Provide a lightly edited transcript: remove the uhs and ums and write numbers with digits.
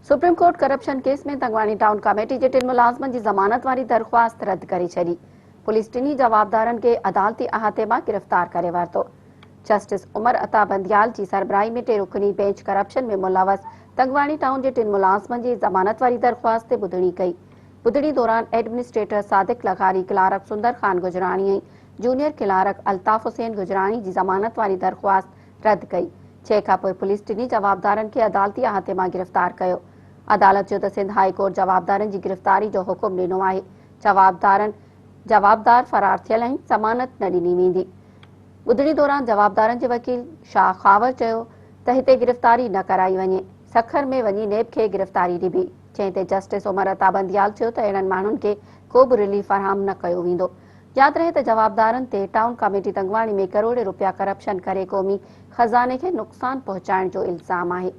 Supreme court corruption case में तंगवाणी town committee जे 3 मुलाजमन की जमानत वारी दरख्वास्त रद्द करे छड़ी। पुलिस टिनी जवाबदारन के अदालती अहाते में गिरफ्तार करे वरतो। जस्टिस उमर अता बंदियाल की सरबराही में 3 रुकनी बेंच करप्शन में मुलवस तंगवाणी टाउन के 3 मुलाजमन की जमानत वारी दरख्वास्त ते ॿुधणी कई। ॿुधणी दौरान एडमिनिस्ट्रेटर सादिक लखारी, क्लार्क सुंदर खान गुजराणी ऐं जूनियर क्लार्क अल्ताफ हुसैन गुजराणी की जमानत वारी दरख्वास्त रद्द कई। जंहिंखां पोइ पुलिस टिनी जवाबदारन के अदालती अहाते में गिरफ्तार कयो। अदालत जो सिंध हाई कोर्ट जवाबदारन की गिरफ्तारी जो हुकुम ॾिनो आहे। जवाबदार फरार थियल आहिनि, ज़मानत न ॾिनी वेंदी। ॿुधणी दौरान जवाबदारन के वकील शाह खावर चयो त हिते गिरफ्तारी न कराई वञे। सखर में वञी नेब खे गिरफ्तारी ॾिबी। जंहिं जस्टिस उमर अता बंदियाल चयो त अहिड़नि माण्हुनि खे को बि रिलीफ फराहम न कयो वेंदो। यादि रहे त जवाबदारन ते टाउन कमेटी तंगवाणी में करोड़े रुपया करप्शन करे क़ौमी खज़ाने खे नुक़सान पहुचाइण जो इल्ज़ाम आहे।